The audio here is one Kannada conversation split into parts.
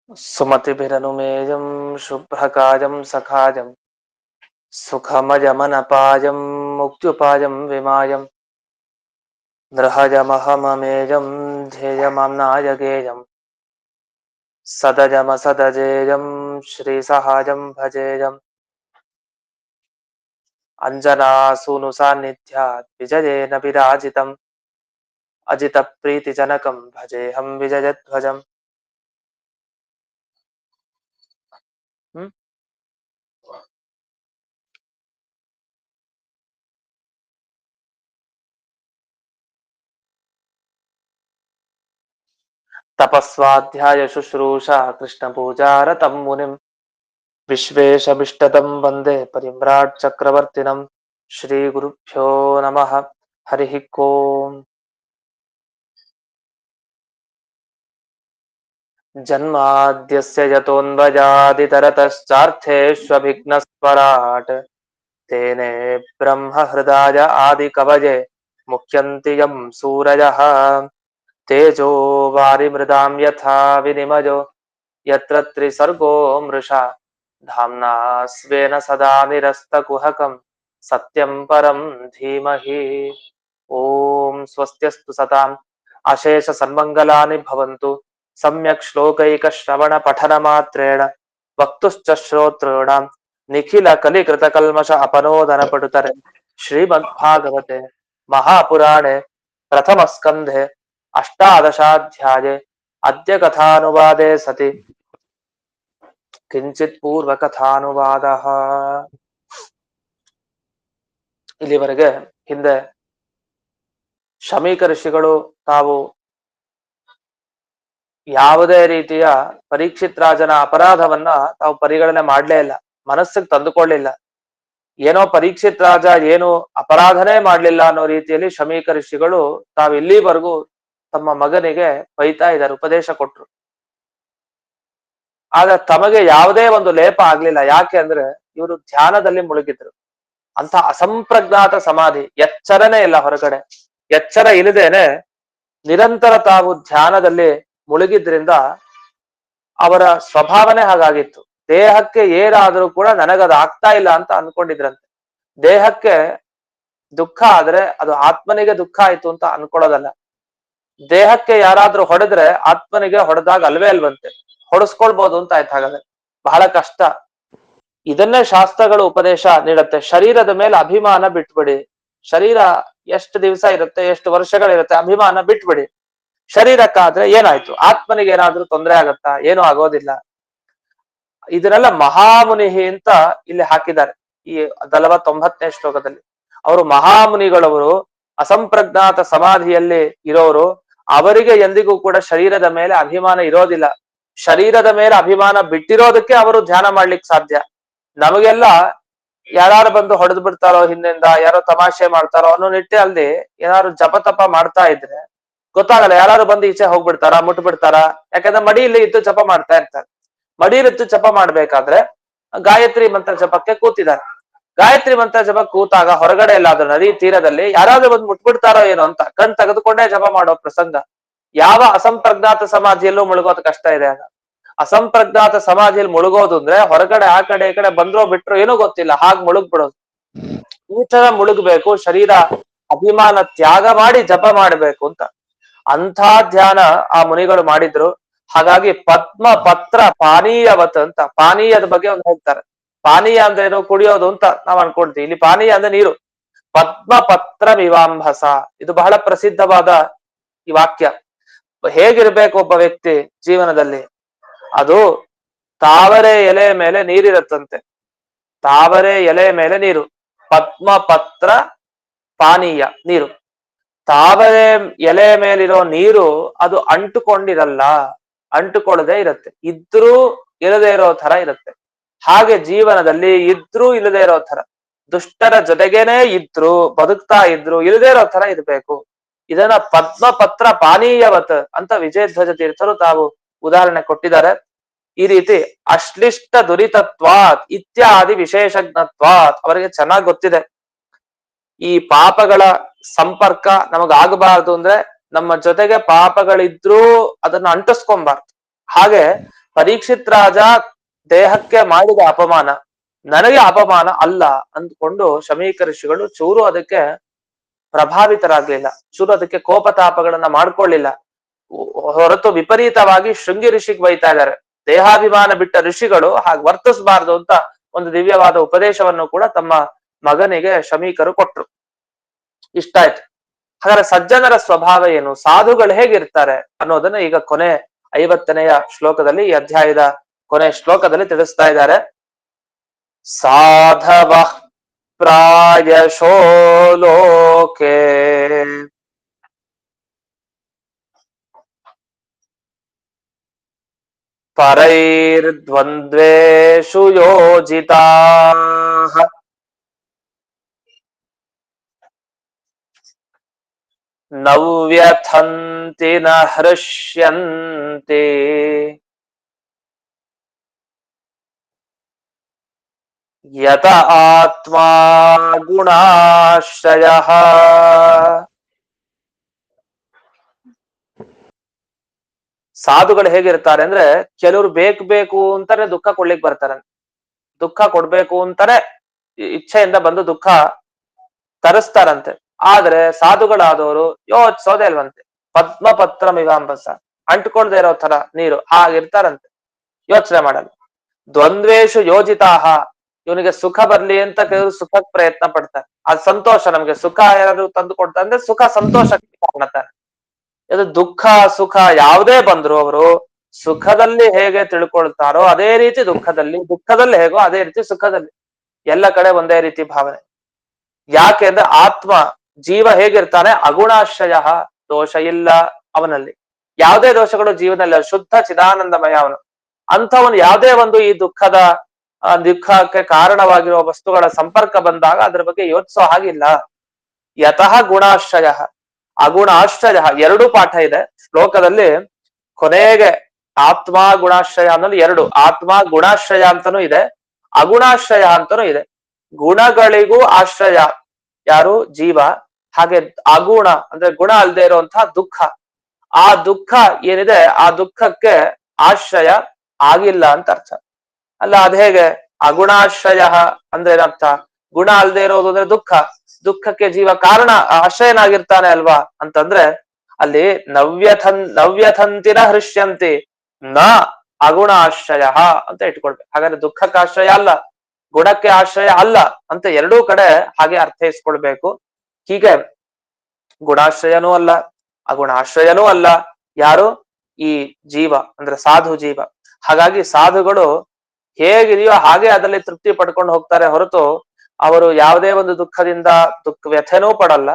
सुमतिभिरनुमेयं शुभ्रकायं सखायं सुखमयमनपायं मुक्त्युपायं विमायं नृहयमहममेयं ध्येयमम्नाय गेयं सदजमसदजेयं श्रीसहायं भजेयम् अञ्जनासूनुसान्निध्यात् विजयेन विराजितम् अजितप्रीतिजनकं भजेऽहं विजयध्वजम्। तपस्वाध्याय शुश्रूषा कृष्णपूजारतं मुनिम् विश्वेशभिष्टदं वन्दे परिम्राट् चक्रवर्तिनम्। श्रीगुरुभ्यो नमः। हरिः ओम्। जन्माद्यस्य यतोऽन्वयादितरतश्चार्थेष्वभिघ्नस्वराट् तेने ब्रह्महृदाय आदिकवये मुह्यन्ति यं सूरयः तेजो वारिमृदां यथा विनिमयो यत्र त्रिसर्गो मृषा धाम्ना स्वेन सदा निरस्तकुहकं सत्यं परं धीमहि। ॐ स्वस्त्यस्तु सताम् अशेष सन्मङ्गलानि भवन्तु। सम्यक् श्लोकैकश्रवण पठनमात्रेण वक्तुश्च श्रोतॄणां निखिल कलिकृतकल्मष अपनोदनपटुतरे श्रीमद्भागवते महापुराणे प्रथमस्कन्धे अष्टादशाध्याये अद्य कथानुवादे सति ಕಿಂಚಿತ್ ಪೂರ್ವ ಕಥಾನುವಾದ. ಇಲ್ಲಿವರೆಗೆ ಹಿಂದೆ ಶಮೀಕ ಋಷಿಗಳು ತಾವು ಯಾವುದೇ ರೀತಿಯ ಪರೀಕ್ಷಿತ್ ರಾಜನ ಅಪರಾಧವನ್ನ ತಾವು ಪರಿಗಣನೆ ಮಾಡ್ಲೇ ಇಲ್ಲ, ಮನಸ್ಸಿಗೆ ತಂದುಕೊಳ್ಳಿಲ್ಲ. ಏನೋ ಪರೀಕ್ಷಿತ್ ರಾಜ ಏನು ಅಪರಾಧನೇ ಮಾಡ್ಲಿಲ್ಲ ಅನ್ನೋ ರೀತಿಯಲ್ಲಿ ಶಮೀಕ ಋಷಿಗಳು ತಾವು ಇಲ್ಲಿವರೆಗೂ ತಮ್ಮ ಮಗನಿಗೆ ಬೈತಾ ಇದ್ದಾರೆ, ಉಪದೇಶ ಕೊಟ್ರು. ಆಗ ತಮಗೆ ಯಾವುದೇ ಒಂದು ಲೇಪ ಆಗ್ಲಿಲ್ಲ. ಯಾಕೆ ಅಂದ್ರೆ ಇವರು ಧ್ಯಾನದಲ್ಲಿ ಮುಳುಗಿದ್ರು. ಅಂತ ಅಸಂಪ್ರಜ್ಞಾತ ಸಮಾಧಿ, ಎಚ್ಚರನೇ ಇಲ್ಲ ಹೊರಗಡೆ. ಎಚ್ಚರ ಇಲ್ಲದೇನೆ ನಿರಂತರ ತಾವು ಧ್ಯಾನದಲ್ಲಿ ಮುಳುಗಿದ್ರಿಂದ ಅವರ ಸ್ವಭಾವನೆ ಹಾಗಾಗಿತ್ತು. ದೇಹಕ್ಕೆ ಏನಾದ್ರೂ ಕೂಡ ನನಗದು ಆಗ್ತಾ ಇಲ್ಲ ಅಂತ ಅನ್ಕೊಂಡಿದ್ರಂತೆ. ದೇಹಕ್ಕೆ ದುಃಖ ಆದ್ರೆ ಅದು ಆತ್ಮನಿಗೆ ದುಃಖ ಆಯ್ತು ಅಂತ ಅನ್ಕೊಳ್ಳೋದಲ್ಲ. ದೇಹಕ್ಕೆ ಯಾರಾದ್ರೂ ಹೊಡೆದ್ರೆ ಆತ್ಮನಿಗೆ ಹೊಡೆದಾಗ ಅಲ್ವೇ ಅಲ್ವಂತೆ, ಹೊಡೆಸ್ಕೊಳ್ಬಹುದು ಅಂತ ಆಯ್ತು. ಹಾಗಾದ್ರೆ ಬಹಳ ಕಷ್ಟ. ಇದನ್ನೇ ಶಾಸ್ತ್ರಗಳು ಉಪದೇಶ ನೀಡುತ್ತೆ. ಶರೀರದ ಮೇಲೆ ಅಭಿಮಾನ ಬಿಟ್ಬಿಡಿ. ಶರೀರ ಎಷ್ಟು ದಿವಸ ಇರುತ್ತೆ, ಎಷ್ಟು ವರ್ಷಗಳಿರುತ್ತೆ, ಅಭಿಮಾನ ಬಿಟ್ಬಿಡಿ. ಶರೀರಕ್ಕಾದ್ರೆ ಏನಾಯ್ತು, ಆತ್ಮನಿಗೆ ಏನಾದ್ರೂ ತೊಂದರೆ ಆಗತ್ತಾ? ಏನೂ ಆಗೋದಿಲ್ಲ. ಇದನ್ನೆಲ್ಲ ಮಹಾಮುನಿಹಿ ಅಂತ ಇಲ್ಲಿ ಹಾಕಿದ್ದಾರೆ ಈ 49ನೇ ಶ್ಲೋಕದಲ್ಲಿ. ಅವರು ಮಹಾಮುನಿಗಳವರು, ಅಸಂಪ್ರಜ್ಞಾತ ಸಮಾಧಿಯಲ್ಲಿ ಇರೋರು. ಅವರಿಗೆ ಎಂದಿಗೂ ಕೂಡ ಶರೀರದ ಮೇಲೆ ಅಭಿಮಾನ ಇರೋದಿಲ್ಲ. ಶರೀರದ ಮೇಲೆ ಅಭಿಮಾನ ಬಿಟ್ಟಿರೋದಕ್ಕೆ ಅವರು ಧ್ಯಾನ ಮಾಡ್ಲಿಕ್ಕೆ ಸಾಧ್ಯ. ನಮಗೆಲ್ಲ ಯಾರು ಬಂದು ಹೊಡೆದು ಬಿಡ್ತಾರೋ, ಹಿಂದಿಂದ ಯಾರೋ ತಮಾಷೆ ಮಾಡ್ತಾರೋ ಅನ್ನೋ ನಿಟ್ಟಿನಲ್ಲಿ ಏನಾದ್ರು ಜಪ ತಪ ಮಾಡ್ತಾ ಇದ್ರೆ ಗೊತ್ತಾಗಲ್ಲ. ಯಾರು ಬಂದು ಈಚೆ ಹೋಗ್ಬಿಡ್ತಾರ, ಮುಟ್ಬಿಡ್ತಾರ. ಯಾಕಂದ್ರೆ ಮಡಿಯಲ್ಲಿ ಇದ್ದು ಜಪ ಮಾಡ್ತಾ ಇರ್ತಾರೆ. ಮಡಿಯಲ್ಲಿದ್ದು ಜಪ ಮಾಡ್ಬೇಕಾದ್ರೆ ಗಾಯತ್ರಿ ಮಂತ್ರ ಜಪಕ್ಕೆ ಕೂತಿದ್ದಾರೆ. ಗಾಯತ್ರಿ ಮಂತ್ರ ಜಪ ಕೂತಾಗ ಹೊರಗಡೆ ಎಲ್ಲಾದ್ರೂ ನದಿ ತೀರದಲ್ಲಿ ಯಾರಾದ್ರೂ ಬಂದು ಮುಟ್ಬಿಡ್ತಾರೋ ಏನೋ ಅಂತ ಕಣ್ ತೆಗೆದುಕೊಂಡೇ ಜಪ ಮಾಡೋ ಪ್ರಸಂಗ ಯಾವ ಅಸಂಪ್ರಜ್ಞಾತ ಸಮಾಧಿಯಲ್ಲೂ ಮುಳುಗೋದು ಕಷ್ಟ ಇದೆ. ಆಗ ಅಸಂಪ್ರಜ್ಞಾತ ಸಮಾಧಿಯಲ್ಲಿ ಮುಳುಗೋದು ಅಂದ್ರೆ ಹೊರಗಡೆ ಆ ಕಡೆ ಈ ಕಡೆ ಬಂದ್ರೋ ಬಿಟ್ರೋ ಏನೋ ಗೊತ್ತಿಲ್ಲ, ಹಾಗೆ ಮುಳುಗ್ಬಿಡೋದು. ಈ ತರ ಮುಳುಗ್ಬೇಕು, ಶರೀರ ಅಭಿಮಾನ ತ್ಯಾಗ ಮಾಡಿ ಜಪ ಮಾಡ್ಬೇಕು ಅಂತ. ಅಂಥ ಧ್ಯಾನ ಆ ಮುನಿಗಳು ಮಾಡಿದ್ರು. ಹಾಗಾಗಿ ಪದ್ಮ ಪತ್ರ ಪಾನೀಯವತ್ ಅಂತ, ಪಾನೀಯದ ಬಗ್ಗೆ ಒಂದು ಹೇಳ್ತಾರೆ. ಪಾನೀಯ ಅಂದ್ರೆ ಏನು, ಕುಡಿಯೋದು ಅಂತ ನಾವ್ ಅನ್ಕೊಳ್ತೀವಿ. ಇಲ್ಲಿ ಪಾನೀಯ ಅಂದ್ರೆ ನೀರು. ಪದ್ಮ ಪತ್ರ ವಿವಾಂಭಸ, ಇದು ಬಹಳ ಪ್ರಸಿದ್ಧವಾದ ಈ ವಾಕ್ಯ. ಹೇಗಿರ್ಬೇಕು ಒಬ್ಬ ವ್ಯಕ್ತಿ ಜೀವನದಲ್ಲಿ, ಅದು ತಾವರೆ ಎಲೆ ಮೇಲೆ ನೀರಿರುತ್ತಂತೆ. ತಾವರೆ ಎಲೆ ಮೇಲೆ ನೀರು, ಪದ್ಮ ಪತ್ರ ಪಾನೀಯ ನೀರು. ತಾವರೆ ಎಲೆ ಮೇಲಿರೋ ನೀರು ಅದು ಅಂಟುಕೊಂಡಿರಲ್ಲ, ಅಂಟುಕೊಳ್ಳದೆ ಇರುತ್ತೆ. ಇದ್ರೂ ಇಲ್ಲದೆ ಇರೋ ತರ ಇರುತ್ತೆ. ಹಾಗೆ ಜೀವನದಲ್ಲಿ ಇದ್ರೂ ಇಲ್ಲದೆ ಇರೋ ತರ, ದುಷ್ಟರ ಜೊತೆಗೇನೆ ಇದ್ರು ಬದುಕ್ತಾ ಇದ್ರು ಇಲ್ಲದೆ ಇರೋ ತರ ಇರ್ಬೇಕು. ಇದನ್ನ ಪದ್ಮ ಪತ್ರ ಪಾನೀಯವತ್ ಅಂತ ವಿಜಯಧ್ವಜ ತೀರ್ಥರು ತಾವು ಉದಾಹರಣೆ ಕೊಟ್ಟಿದ್ದಾರೆ. ಈ ರೀತಿ ಅಶ್ಲಿಷ್ಟ ದುರಿತತ್ವಾತ್ ಇತ್ಯಾದಿ ವಿಶೇಷಜ್ಞತ್ವಾತ್ ಅವರಿಗೆ ಚೆನ್ನಾಗಿ ಗೊತ್ತಿದೆ. ಈ ಪಾಪಗಳ ಸಂಪರ್ಕ ನಮಗಾಗಬಾರ್ದು ಅಂದ್ರೆ ನಮ್ಮ ಜೊತೆಗೆ ಪಾಪಗಳಿದ್ರೂ ಅದನ್ನ ಅಂಟಿಸ್ಕೊಬಾರ್ದು. ಹಾಗೆ ಪರೀಕ್ಷಿತ್ ರಾಜ ದೇಹಕ್ಕೆ ಮಾಡಿದ ಅಪಮಾನ ನನಗೆ ಅಪಮಾನ ಅಲ್ಲ ಅಂದ್ಕೊಂಡು ಶಮೀಕ ಋಷಿಗಳು ಚೂರು ಅದಕ್ಕೆ ಪ್ರಭಾವಿತರಾಗ್ಲಿಲ್ಲ, ಚೂರು ಅದಕ್ಕೆ ಕೋಪತಾಪಗಳನ್ನ ಮಾಡ್ಕೊಳ್ಳಿಲ್ಲ. ಹೊರತು ವಿಪರೀತವಾಗಿ ಶೃಂಗಿ ಋಷಿಗೆ ಬೈತಾ ಇದ್ದಾರೆ. ದೇಹಾಭಿಮಾನ ಬಿಟ್ಟ ಋಷಿಗಳು ಹಾಗೆ ವರ್ತಿಸಬಾರ್ದು ಅಂತ ಒಂದು ದಿವ್ಯವಾದ ಉಪದೇಶವನ್ನು ಕೂಡ ತಮ್ಮ ಮಗನಿಗೆ ಶಮೀಕರು ಕೊಟ್ರು. ಇಷ್ಟ ಆಯ್ತು. ಹಾಗಾದ್ರೆ ಸಜ್ಜನರ ಸ್ವಭಾವ ಏನು, ಸಾಧುಗಳು ಹೇಗಿರ್ತಾರೆ ಅನ್ನೋದನ್ನ ಈಗ ಕೊನೆ 50ನೆಯ ಶ್ಲೋಕದಲ್ಲಿ, ಈ ಅಧ್ಯಾಯದ ಕೊನೆ ಶ್ಲೋಕದಲ್ಲಿ ತಿಳಿಸ್ತಾ ಇದ್ದಾರೆ. ಸಾಧವ ಪ್ರಾಯಶೋ ಲೋಕೆ ಪರೈರ್ದ್ವಂದ್ವೇಷು ಯೋಜಿತಾಃ ನವ್ಯಥಂತಿ ನ ಹೃಷ್ಯಂತಿ ಯತ ಆತ್ಮಾ ಗುಣಾಶ್ರಯಃ. ಸಾಧುಗಳು ಹೇಗಿರ್ತಾರೆ ಅಂದ್ರೆ, ಕೆಲವರು ಬೇಕು ಅಂತಾನೆ ದುಃಖ ಕೊಡ್ಲಿಕ್ಕೆ ಬರ್ತಾರೆ, ದುಃಖ ಕೊಡ್ಬೇಕು ಅಂತಾನೆ ಇಚ್ಛೆಯಿಂದ ಬಂದು ದುಃಖ ತರಿಸ್ತಾರಂತೆ. ಆದ್ರೆ ಸಾಧುಗಳಾದವರು ಯೋಚಿಸೋದೇ ಅಲ್ವಂತೆ. ಪದ್ಮಪತ್ರ ಮಿವಾಂಬಸ, ಅಂಟ್ಕೊಳ್ದೆ ಇರೋ ತರ ನೀರು ಹಾಗಿರ್ತಾರಂತೆ, ಯೋಚನೆ ಮಾಡಲ್ಲ. ದ್ವಂದ್ವೇಷು ಯೋಜಿತಾಹ, ಇವನಿಗೆ ಸುಖ ಬರ್ಲಿ ಅಂತ ಕೆಲವರು ಸುಖಕ್ಕೆ ಪ್ರಯತ್ನ ಪಡ್ತಾರೆ. ಅದು ಸಂತೋಷ, ನಮ್ಗೆ ಸುಖ ಯಾರು ತಂದು ಕೊಡ್ತಾರೆ ಅಂದ್ರೆ ಸುಖ ಸಂತೋಷಕ್ಕೆ ಕಾಣ್ತಾರೆ. ಇದು ದುಃಖ ಸುಖ ಯಾವುದೇ ಬಂದ್ರು ಅವರು ಸುಖದಲ್ಲಿ ಹೇಗೆ ತಿಳ್ಕೊಳ್ತಾರೋ ಅದೇ ರೀತಿ ದುಃಖದಲ್ಲಿ ಹೇಗೋ ಅದೇ ರೀತಿ ಸುಖದಲ್ಲಿ, ಎಲ್ಲ ಕಡೆ ಒಂದೇ ರೀತಿ ಭಾವನೆ. ಯಾಕೆ ಅಂದ್ರೆ ಆತ್ಮ ಜೀವ ಹೇಗಿರ್ತಾನೆ, ಅಗುಣಾಶ್ರಯ, ದೋಷ ಇಲ್ಲ ಅವನಲ್ಲಿ, ಯಾವುದೇ ದೋಷಗಳು ಜೀವನದಲ್ಲಿ, ಶುದ್ಧ ಚಿದಾನಂದಮಯ ಅವನು. ಅಂಥವನು ಯಾವುದೇ ಒಂದು ಈ ದುಃಖಕ್ಕೆ ಕಾರಣವಾಗಿರುವ ವಸ್ತುಗಳ ಸಂಪರ್ಕ ಬಂದಾಗ ಅದ್ರ ಬಗ್ಗೆ ಯೋಚಿಸೋ ಹಾಗಿಲ್ಲ. ಯತಃ ಗುಣಾಶ್ರಯ ಅಗುಣಾಶ್ರಯ, ಎರಡು ಪಾಠ ಇದೆ ಶ್ಲೋಕದಲ್ಲಿ. ಕೊನೆಗೆ ಆತ್ಮ ಗುಣಾಶ್ರಯ ಅನ್ನೋದು ಎರಡು, ಆತ್ಮ ಗುಣಾಶ್ರಯ ಅಂತಾನೂ ಇದೆ, ಅಗುಣಾಶ್ರಯ ಅಂತಾನೂ ಇದೆ. ಗುಣಗಳಿಗೂ ಆಶ್ರಯ ಯಾರು, ಜೀವ. ಹಾಗೆ ಅಗುಣ ಅಂದ್ರೆ ಗುಣ ಅಲ್ಲದೆ ಇರುವಂತಹ ದುಃಖ, ಆ ದುಃಖ ಏನಿದೆ ಆ ದುಃಖಕ್ಕೆ ಆಶ್ರಯ ಆಗಿಲ್ಲ ಅಂತ ಅರ್ಥ. ಅಲ್ಲ ಅದ್ ಹೇಗೆ ಅಗುಣಾಶ್ರಯ ಅಂದ್ರೆ ಏನರ್ಥ, ಗುಣ ಅಲ್ಲದೆ ಇರೋದು ಅಂದ್ರೆ ದುಃಖ, ದುಃಖಕ್ಕೆ ಜೀವ ಕಾರಣ ಆಶ್ರಯನಾಗಿರ್ತಾನೆ ಅಲ್ವಾ ಅಂತಂದ್ರೆ, ಅಲ್ಲಿ ನವ್ಯಥಂತಿನ ಹೃಷ್ಯಂತಿ ನ ಅಗುಣ ಆಶ್ರಯ ಅಂತ ಇಟ್ಕೊಳ್ಬೇಕು. ಹಾಗಾದ್ರೆ ದುಃಖಕ್ಕೆ ಆಶ್ರಯ ಅಲ್ಲ, ಗುಣಕ್ಕೆ ಆಶ್ರಯ ಅಲ್ಲ ಅಂತ ಎರಡೂ ಕಡೆ ಹಾಗೆ ಅರ್ಥೈಸ್ಕೊಳ್ಬೇಕು. ಹೀಗೆ ಗುಣಾಶ್ರಯನೂ ಅಲ್ಲ ಅಗುಣಾಶ್ರಯನೂ ಅಲ್ಲ ಯಾರು, ಈ ಜೀವ ಅಂದ್ರೆ ಸಾಧು ಜೀವ. ಹಾಗಾಗಿ ಸಾಧುಗಳು ಹೇಗಿದೆಯೋ ಹಾಗೆ ಅದರಲ್ಲಿ ತೃಪ್ತಿ ಪಡ್ಕೊಂಡು ಹೋಗ್ತಾರೆ ಹೊರತು ಅವರು ಯಾವುದೇ ಒಂದು ದುಃಖದಿಂದ ವ್ಯಥೆನೂ ಪಡಲ್ಲ,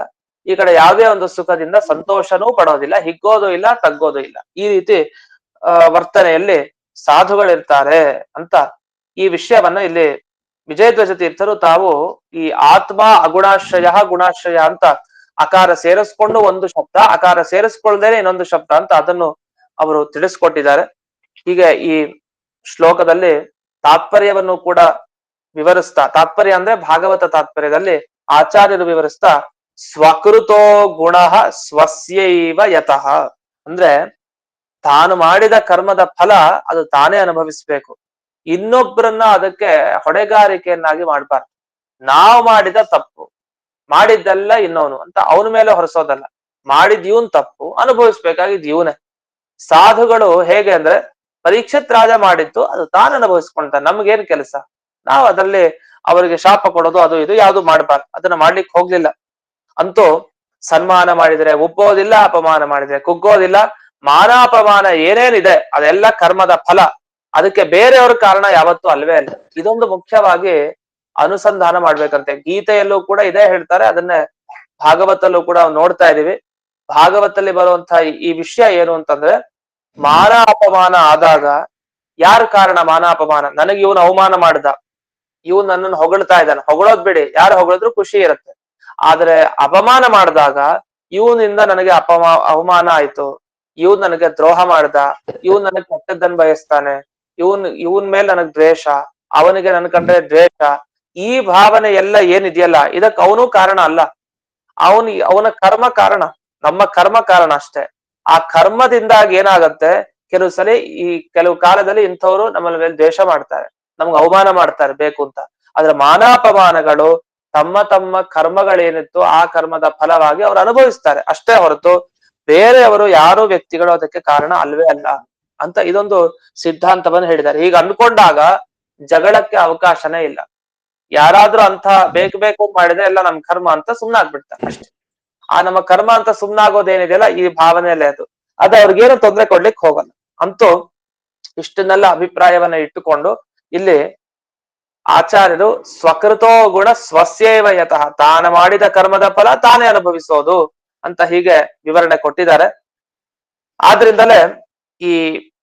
ಈ ಕಡೆ ಯಾವುದೇ ಒಂದು ಸುಖದಿಂದ ಸಂತೋಷನೂ ಪಡೋದಿಲ್ಲ, ಹಿಗ್ಗೋದು ಇಲ್ಲ ತಗ್ಗೋದು ಇಲ್ಲ. ಈ ರೀತಿ ವರ್ತನೆಯಲ್ಲಿ ಸಾಧುಗಳಿರ್ತಾರೆ ಅಂತ ಈ ವಿಷಯವನ್ನ ಇಲ್ಲಿ ವಿಜಯಧ್ವಜ ತೀರ್ಥರು ತಾವು ಈ ಆತ್ಮ ಅಗುಣಾಶ್ರಯ ಗುಣಾಶ್ರಯ ಅಂತ ಅಕಾರ ಸೇರಿಸ್ಕೊಂಡು ಒಂದು ಶಬ್ದ, ಅಕಾರ ಸೇರಿಸ್ಕೊಳ್ದೇನೆ ಇನ್ನೊಂದು ಶಬ್ದ ಅಂತ ಅದನ್ನು ಅವರು ತಿಳಿಸ್ಕೊಟ್ಟಿದ್ದಾರೆ. ಹೀಗೆ ಈ ಶ್ಲೋಕದಲ್ಲಿ ತಾತ್ಪರ್ಯವನ್ನು ಕೂಡ ವಿವರಿಸ್ತಾ, ತಾತ್ಪರ್ಯ ಅಂದ್ರೆ ಭಾಗವತ ತಾತ್ಪರ್ಯದಲ್ಲಿ ಆಚಾರ್ಯರು ವಿವರಿಸ್ತಾ, ಸ್ವಕೃತೋ ಗುಣ ಸ್ವಸ್ಯೈವ ಯತಃ ಅಂದ್ರೆ ತಾನು ಮಾಡಿದ ಕರ್ಮದ ಫಲ ಅದು ತಾನೇ ಅನುಭವಿಸ್ಬೇಕು, ಇನ್ನೊಬ್ಬರನ್ನ ಅದಕ್ಕೆ ಹೊಣೆಗಾರಿಕೆಯನ್ನಾಗಿ ಮಾಡ್ಬಾರ್ದು. ನಾವು ಮಾಡಿದ ತಪ್ಪು, ಮಾಡಿದ್ದೆಲ್ಲ ಇನ್ನವನು ಅಂತ ಅವನ ಮೇಲೆ ಹೊರಸೋದಲ್ಲ, ಮಾಡಿದ್ ಇವನ್ ತಪ್ಪು, ಅನುಭವಿಸ್ಬೇಕಾಗಿದ್ ಇವನೇ. ಸಾಧುಗಳು ಹೇಗೆ ಅಂದ್ರೆ, ಪರೀಕ್ಷಿತ್ ರಾಜ ಮಾಡಿದ್ದು ಅದು ತಾನು ಅನುಭವಿಸ್ಕೊಂತಾನೆ, ನಮ್ಗೇನ್ ಕೆಲಸ, ನಾವು ಅದರಲ್ಲಿ ಅವರಿಗೆ ಶಾಪ ಕೊಡೋದು ಅದು ಇದು ಯಾವುದು ಮಾಡ್ಬಾರ್ದು, ಅದನ್ನ ಮಾಡ್ಲಿಕ್ಕೆ ಹೋಗ್ಲಿಲ್ಲ. ಅಂತೂ ಸನ್ಮಾನ ಮಾಡಿದ್ರೆ ಒಪ್ಪೋದಿಲ್ಲ, ಅಪಮಾನ ಮಾಡಿದ್ರೆ ಕುಗ್ಗೋದಿಲ್ಲ. ಮಾನಾಪಮಾನ ಏನೇನಿದೆ ಅದೆಲ್ಲ ಕರ್ಮದ ಫಲ, ಅದಕ್ಕೆ ಬೇರೆಯವ್ರ ಕಾರಣ ಯಾವತ್ತೂ ಅಲ್ವೇ ಅಲ್ಲ. ಇದೊಂದು ಮುಖ್ಯವಾಗಿ ಅನುಸಂಧಾನ ಮಾಡ್ಬೇಕಂತೆ. ಗೀತೆಯಲ್ಲೂ ಕೂಡ ಇದೇ ಹೇಳ್ತಾರೆ, ಅದನ್ನೇ ಭಾಗವತಲ್ಲೂ ಕೂಡ ನೋಡ್ತಾ ಇದೀವಿ. ಭಾಗವತಲ್ಲಿ ಬರುವಂತಹ ಈ ವಿಷಯ ಏನು ಅಂತಂದ್ರೆ, ಮಾನ ಅಪಮಾನ ಆದಾಗ ಯಾರ ಕಾರಣ ಮಾನ ಅಪಮಾನ, ನನಗೆ ಇವನು ಅವಮಾನ ಮಾಡ್ದ, ಇವನ್ ನನ್ನನ್ನು ಹೊಗಳ್ತಾ ಇದ್ದಾನೆ, ಹೊಗಳೋದ್ ಬಿಡಿ, ಯಾರು ಹೊಗಳಿದ್ರು ಖುಷಿ ಇರುತ್ತೆ. ಆದ್ರೆ ಅಪಮಾನ ಮಾಡಿದಾಗ ಇವನಿಂದ ನನಗೆ ಅವಮಾನ ಆಯ್ತು, ಇವನ್ ನನಗೆ ದ್ರೋಹ ಮಾಡ್ದ, ಇವನ್ ನನಗೆ ಕೆಟ್ಟದ್ದನ್ನು ಬಯಸ್ತಾನೆ, ಇವನ್ ಮೇಲೆ ನನಗ್ ದ್ವೇಷ, ಅವನಿಗೆ ನನ್ ಕಂಡ್ರೆ ದ್ವೇಷ, ಈ ಭಾವನೆ ಎಲ್ಲ ಏನಿದೆಯಲ್ಲ ಇದಕ್ಕೆ ಅವನು ಕಾರಣ ಅಲ್ಲ, ಅವನ ಕರ್ಮ ಕಾರಣ, ನಮ್ಮ ಕರ್ಮ ಕಾರಣ ಅಷ್ಟೇ. ಆ ಕರ್ಮದಿಂದಾಗಿ ಏನಾಗತ್ತೆ, ಕೆಲವು ಸಲ ಈ ಕೆಲವು ಕಾಲದಲ್ಲಿ ಇಂಥವ್ರು ನಮ್ಮ ಮೇಲೆ ದ್ವೇಷ ಮಾಡ್ತಾರೆ, ನಮ್ಗೆ ಅವಮಾನ ಮಾಡ್ತಾರೆ ಬೇಕು ಅಂತ. ಆದ್ರೆ ಮಾನಾಪಮಾನಗಳು ತಮ್ಮ ತಮ್ಮ ಕರ್ಮಗಳೇನಿತ್ತು ಆ ಕರ್ಮದ ಫಲವಾಗಿ ಅವ್ರು ಅನುಭವಿಸ್ತಾರೆ ಅಷ್ಟೇ ಹೊರತು ಬೇರೆಯವರು ಯಾರು ವ್ಯಕ್ತಿಗಳು ಅದಕ್ಕೆ ಕಾರಣ ಅಲ್ವೇ ಅಲ್ಲ ಅಂತ ಇದೊಂದು ಸಿದ್ಧಾಂತವನ್ನು ಹೇಳಿದ್ದಾರೆ. ಹೀಗೆ ಅಂದ್ಕೊಂಡಾಗ ಜಗಳಕ್ಕೆ ಅವಕಾಶನೇ ಇಲ್ಲ. ಯಾರಾದ್ರೂ ಅಂತ ಬೇಕು ಮಾಡಿದ್ರೆ ಎಲ್ಲ ನಮ್ ಕರ್ಮ ಅಂತ ಸುಮ್ನಾಗ್ಬಿಡ್ತಾರೆ ಅಷ್ಟೇ. ಆ ನಮ್ಮ ಕರ್ಮ ಅಂತ ಸುಮ್ನಾಗೋದೇನಿದೆಯಲ್ಲ ಈ ಭಾವನೆಯಲ್ಲೇ ಅದು ಅವ್ರಿಗೇನು ತೊಂದರೆ ಕೊಡ್ಲಿಕ್ಕೆ ಹೋಗಲ್ಲ. ಅಂತೂ ಇಷ್ಟನ್ನೆಲ್ಲ ಅಭಿಪ್ರಾಯವನ್ನ ಇಟ್ಟುಕೊಂಡು ಇಲ್ಲಿ ಆಚಾರ್ಯರು ಸ್ವಕೃತೋ ಗುಣ ಸ್ವಸ್ಯೇವ ಯತಃ, ತಾನು ಮಾಡಿದ ಕರ್ಮದ ಫಲ ತಾನೇ ಅನುಭವಿಸೋದು ಅಂತ ಹೀಗೆ ವಿವರಣೆ ಕೊಟ್ಟಿದ್ದಾರೆ. ಆದ್ರಿಂದಲೇ ಈ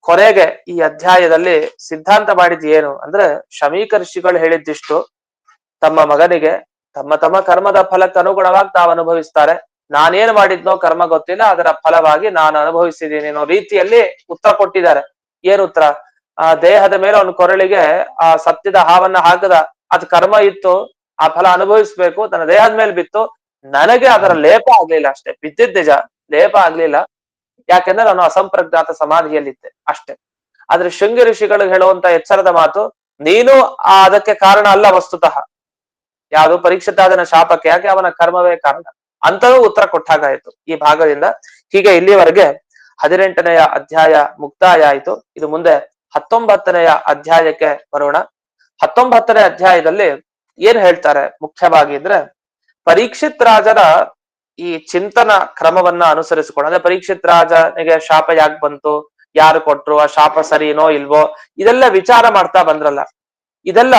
ಕೊನೆಗೆ ಈ ಅಧ್ಯಾಯದಲ್ಲಿ ಸಿದ್ಧಾಂತ ಮಾಡಿದ್ ಏನು ಅಂದ್ರೆ, ಶಮೀಕ ಋಷಿಗಳು ಹೇಳಿದ್ದಿಷ್ಟು, ತಮ್ಮ ಮಗನಿಗೆ ತಮ್ಮ ತಮ್ಮ ಕರ್ಮದ ಫಲಕ್ಕೆ ಅನುಗುಣವಾಗಿ ತಾವು ಅನುಭವಿಸ್ತಾರೆ, ನಾನೇನ್ ಮಾಡಿದ್ನೋ ಕರ್ಮ ಗೊತ್ತಿಲ್ಲ, ಅದರ ಫಲವಾಗಿ ನಾನು ಅನುಭವಿಸಿದ್ದೀನಿ ಅನ್ನೋ ರೀತಿಯಲ್ಲಿ ಉತ್ತರ ಕೊಟ್ಟಿದ್ದಾರೆ. ಏನು ಉತ್ತರ? ಆ ದೇಹದ ಮೇಲೆ ಅವನ ಕೊರಳಿಗೆ ಆ ಸತ್ಯದ ಹಾವನ್ನ ಹಾಕದ, ಅದ್ ಕರ್ಮ ಇತ್ತು, ಆ ಫಲ ಅನುಭವಿಸ್ಬೇಕು, ತನ್ನ ದೇಹದ ಮೇಲೆ ಬಿತ್ತು, ನನಗೆ ಅದರ ಲೇಪ ಆಗ್ಲಿಲ್ಲ ಅಷ್ಟೇ, ಬಿದ್ದಿದ್ ನಿಜ, ಲೇಪ ಆಗ್ಲಿಲ್ಲ. ಯಾಕೆಂದ್ರೆ ನಾನು ಅಸಂಪ್ರಜ್ಞಾತ ಸಮಾಧಿಯಲ್ಲಿದ್ದೆ ಅಷ್ಟೇ. ಆದ್ರೆ ಶೃಂಗಿ ಋಷಿಗಳಿಗೆ ಹೇಳುವಂತ ಎಚ್ಚರದ ಮಾತು, ನೀನು ಅದಕ್ಕೆ ಕಾರಣ ಅಲ್ಲ ವಸ್ತುತಃ, ಯಾವುದು ಪರೀಕ್ಷಿತಾದನ ಶಾಪಕ್ಕೆ, ಯಾಕೆ ಅವನ ಕರ್ಮವೇ ಕಾರಣ ಅಂತಲೂ ಉತ್ತರ ಕೊಟ್ಟಾಗಾಯ್ತು ಈ ಭಾಗದಿಂದ. ಹೀಗೆ ಇಲ್ಲಿವರೆಗೆ 18ನೆಯ ಅಧ್ಯಾಯ ಮುಕ್ತಾಯ ಆಯಿತು. ಇದು ಮುಂದೆ 19ನೆಯ ಅಧ್ಯಾಯಕ್ಕೆ ಬರೋಣ. 19ನೇ ಅಧ್ಯಾಯದಲ್ಲಿ ಏನ್ ಹೇಳ್ತಾರೆ ಮುಖ್ಯವಾಗಿ ಅಂದ್ರೆ, ಪರೀಕ್ಷಿತ್ ರಾಜನ ಈ ಚಿಂತನ ಕ್ರಮವನ್ನ ಅನುಸರಿಸಿಕೊಂಡು, ಅಂದ್ರೆ ಪರೀಕ್ಷಿತ್ ರಾಜನಿಗೆ ಶಾಪ ಯಾಕೆ ಬಂತು, ಯಾರು ಕೊಟ್ರು, ಆ ಶಾಪ ಸರಿನೋ ಇಲ್ವೋ, ಇದೆಲ್ಲ ವಿಚಾರ ಮಾಡ್ತಾ ಬಂದ್ರಲ್ಲ. ಇದೆಲ್ಲ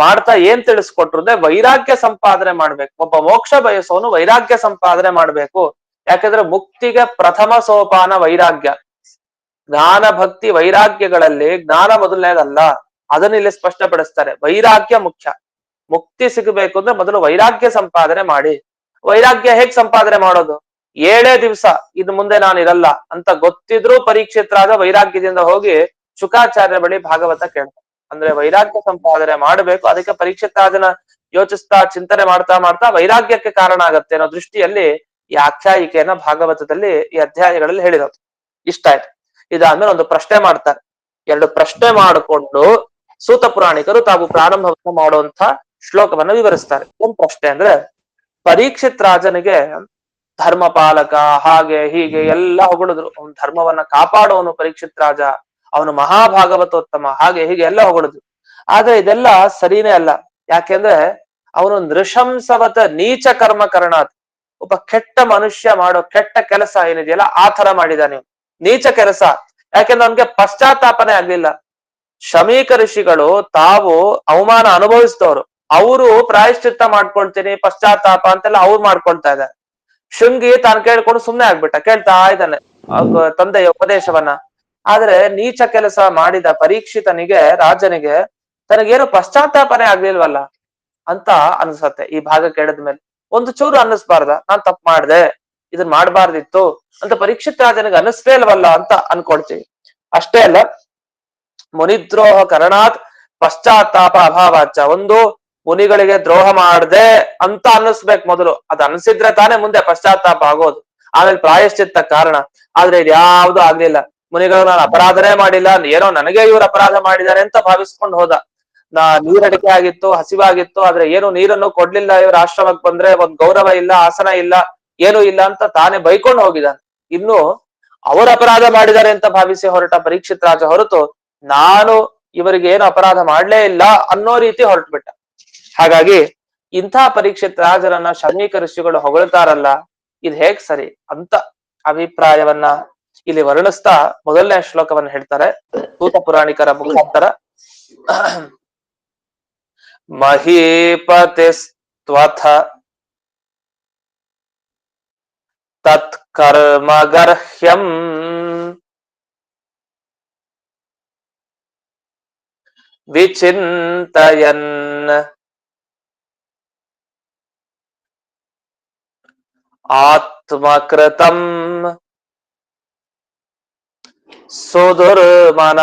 ಮಾಡ್ತಾ ಏನ್ ತಿಳಿಸ್ಕೊಟ್ರು ಅಂದ್ರೆ, ವೈರಾಗ್ಯ ಸಂಪಾದನೆ ಮಾಡ್ಬೇಕು. ಒಬ್ಬ ಮೋಕ್ಷ ಬಯಸೋನು ವೈರಾಗ್ಯ ಸಂಪಾದನೆ ಮಾಡ್ಬೇಕು. ಯಾಕಂದ್ರೆ ಮುಕ್ತಿಗೆ ಪ್ರಥಮ ಸೋಪಾನ ವೈರಾಗ್ಯ. ಜ್ಞಾನ ಭಕ್ತಿ ವೈರಾಗ್ಯಗಳಲ್ಲಿ ಜ್ಞಾನ ಮೊದಲನೇದಲ್ಲ, ಅದನ್ನ ಇಲ್ಲಿ ಸ್ಪಷ್ಟಪಡಿಸ್ತಾರೆ. ವೈರಾಗ್ಯ ಮುಖ್ಯ. ಮುಕ್ತಿ ಸಿಗಬೇಕು ಅಂದ್ರೆ ಮೊದಲು ವೈರಾಗ್ಯ ಸಂಪಾದನೆ ಮಾಡಿ. ವೈರಾಗ್ಯ ಹೇಗ್ ಸಂಪಾದನೆ ಮಾಡೋದು? 7 ದಿವಸ ಇನ್ನು ಮುಂದೆ ನಾನು ಇರಲ್ಲ ಅಂತ ಗೊತ್ತಿದ್ರು ಪರೀಕ್ಷಿತ್ ರಾಜ ವೈರಾಗ್ಯದಿಂದ ಹೋಗಿ ಶುಕಾಚಾರ್ಯ ಬಳಿ ಭಾಗವತ ಕೇಳ್ತಾರೆ. ಅಂದ್ರೆ ವೈರಾಗ್ಯ ಸಂಪಾದನೆ ಮಾಡಬೇಕು, ಅದಕ್ಕೆ ಪರೀಕ್ಷಿತ್ ರಾಜನ ಯೋಚಿಸ್ತಾ ಚಿಂತನೆ ಮಾಡ್ತಾ ಮಾಡ್ತಾ ವೈರಾಗ್ಯಕ್ಕೆ ಕಾರಣ ಆಗತ್ತೆ ಅನ್ನೋ ದೃಷ್ಟಿಯಲ್ಲಿ ಈ ಆಖ್ಯಾಯಿಕೆಯನ್ನ ಭಾಗವತದಲ್ಲಿ ಈ ಅಧ್ಯಾಯಗಳಲ್ಲಿ ಹೇಳಿರೋದು. ಇಷ್ಟ ಆಯ್ತು. ಇದಾದ್ಮೇಲೆ ಒಂದು ಪ್ರಶ್ನೆ ಮಾಡ್ತಾರೆ. 2 ಪ್ರಶ್ನೆ ಮಾಡಿಕೊಂಡು ಸೂತ ಪುರಾಣಿಕರು ತಾವು ಪ್ರಾರಂಭವನ್ನು ಮಾಡುವಂತ ಶ್ಲೋಕವನ್ನ ವಿವರಿಸ್ತಾರೆ. ಏನ್ ಪ್ರಶ್ನೆ ಅಂದ್ರೆ, ಪರೀಕ್ಷಿತ್ ರಾಜನಿಗೆ ಧರ್ಮಪಾಲಕ ಹಾಗೆ ಹೀಗೆ ಎಲ್ಲ ಹೊಗಳಿದ್ರು, ಅವನ ಧರ್ಮವನ್ನ ಕಾಪಾಡೋನು ಪರೀಕ್ಷಿತ್ ರಾಜ, ಅವನು ಮಹಾಭಾಗವತೋತ್ತಮ, ಹಾಗೆ ಹೀಗೆ ಎಲ್ಲ ಹೊಗಳಿದ್ರು. ಆದ್ರೆ ಇದೆಲ್ಲ ಸರಿನೇ ಅಲ್ಲ. ಯಾಕೆಂದ್ರೆ ಅವನು ನೃಶಂಸವತ ನೀಚ ಕರ್ಮಕರಣ, ಒಬ್ಬ ಕೆಟ್ಟ ಮನುಷ್ಯ ಮಾಡೋ ಕೆಟ್ಟ ಕೆಲಸ ಏನಿದೆಯಲ್ಲ ಆ ತರ ಮಾಡಿದಾನೆ, ನೀಚ ಕೆಲಸ. ಯಾಕೆಂದ್ರೆ ಅವನ್ಗೆ ಪಶ್ಚಾತ್ತಾಪನೆ ಆಗ್ಲಿಲ್ಲ. ಶಮೀಕ ಋಷಿಗಳು ತಾವು ಅವಮಾನ ಅನುಭವಿಸಿದವರು, ಅವರು ಪ್ರಾಯಶ್ಚಿತ್ತ ಮಾಡ್ಕೊಳ್ತೀನಿ ಪಶ್ಚಾತ್ತಾಪ ಅಂತೆಲ್ಲ ಅವ್ರು ಮಾಡ್ಕೊಳ್ತಾ ಇದ್ದಾರೆ. ಶೃಂಗಿ ತಾನು ಕೇಳ್ಕೊಂಡು ಸುಮ್ನೆ ಆಗ್ಬಿಟ್ಟ, ಕೇಳ್ತಾ ಇದ್ದಾನೆ ತಂದೆಯ ಉಪದೇಶವನ್ನ. ಆದ್ರೆ ನೀಚ ಕೆಲಸ ಮಾಡಿದ ಪರೀಕ್ಷಿತನಿಗೆ, ರಾಜನಿಗೆ ತನಗೇನು ಪಶ್ಚಾತ್ತಾಪನೆ ಆಗ್ಲಿಲ್ವಲ್ಲ ಅಂತ ಅನ್ಸತ್ತೆ ಈ ಭಾಗ ಕೇಳಿದ್ಮೇಲೆ. ಒಂದು ಚೂರು ಅನ್ನಿಸ್ಬಾರ್ದ, ನಾನ್ ತಪ್ಪು ಮಾಡ್ದೆ, ಇದನ್ ಮಾಡ್ಬಾರ್ದಿತ್ತು ಅಂತ ಪರೀಕ್ಷಿತ ರಾಜನಿಗೆ ಅನ್ನಿಸ್ತೇ ಇಲ್ವಲ್ಲ ಅಂತ ಅನ್ಕೊಳ್ತೀವಿ. ಅಷ್ಟೇ ಅಲ್ಲ, ಮುನಿದ್ರೋಹ ಕರಣಾತ್ ಪಶ್ಚಾತ್ತಾಪ ಅಭಾವಾಚ, ಒಂದು ಮುನಿಗಳಿಗೆ ದ್ರೋಹ ಮಾಡ್ದೆ ಅಂತ ಅನ್ನಿಸ್ಬೇಕು ಮೊದಲು, ಅದ್ ಅನ್ಸಿದ್ರೆ ತಾನೇ ಮುಂದೆ ಪಶ್ಚಾತ್ತಾಪ ಆಗೋದು, ಆಮೇಲೆ ಪ್ರಾಯಶ್ಚಿತ್ತ ಕಾರಣ. ಆದ್ರೆ ಇದು ಯಾವ್ದು ಆಗ್ಲಿಲ್ಲ. ಮುನಿಗಳು ನಾನು ಅಪರಾಧನೇ ಮಾಡಿಲ್ಲ, ಏನೋ ನನಗೆ ಇವ್ರು ಅಪರಾಧ ಮಾಡಿದ್ದಾರೆ ಅಂತ ಭಾವಿಸ್ಕೊಂಡು ಹೋದ. ನೀರಡಿಕೆ ಆಗಿತ್ತು, ಹಸಿವಾಗಿತ್ತು, ಆದ್ರೆ ಏನು ನೀರನ್ನು ಕೊಡ್ಲಿಲ್ಲ, ಇವ್ರ ಆಶ್ರಮಕ್ಕೆ ಬಂದ್ರೆ ಒಂದ್ ಗೌರವ ಇಲ್ಲ, ಆಸನ ಇಲ್ಲ, ಏನು ಇಲ್ಲ ಅಂತ ತಾನೇ ಬೈಕೊಂಡು ಹೋಗಿದ್ದಾನೆ. ಇನ್ನು ಅವರು ಅಪರಾಧ ಮಾಡಿದ್ದಾರೆ ಅಂತ ಭಾವಿಸಿ ಹೊರಟ ಪರೀಕ್ಷಿತ್ ರಾಜ ಹೊರತು ನಾನು ಇವರಿಗೆ ಏನು ಅಪರಾಧ ಮಾಡ್ಲೇ ಇಲ್ಲ ಅನ್ನೋ ರೀತಿ ಹೊರಟ್ಬಿಟ್ಟ. ಹಾಗಾಗಿ ಇಂಥ ಪರೀಕ್ಷಿತ್ ರಾಜರನ್ನ ಶಮೀಕ ಋಷಿಗಳು ಹೊಗಳ್ತಾರಲ್ಲ, ಇದು ಹೇಗ್ ಸರಿ ಅಂತ ಅಭಿಪ್ರಾಯವನ್ನ ಇಲ್ಲಿ ವರ್ಣಿಸ್ತಾ 1ನೇ ಶ್ಲೋಕವನ್ನು ಹೇಳ್ತಾರೆ ಸೂತ ಪುರಾಣಿಕರ ಮುಖಾಂತರ. ಮಹೀಪತಿಸ್ತ್ವಥ ತತ್ಕರ್ಮಗರ್ಹ್ಯಂ ವಿಚಿಂತಯನ್ ಆತ್ಮಕೃತಂ ಸುದುರ್ಮನಾಃ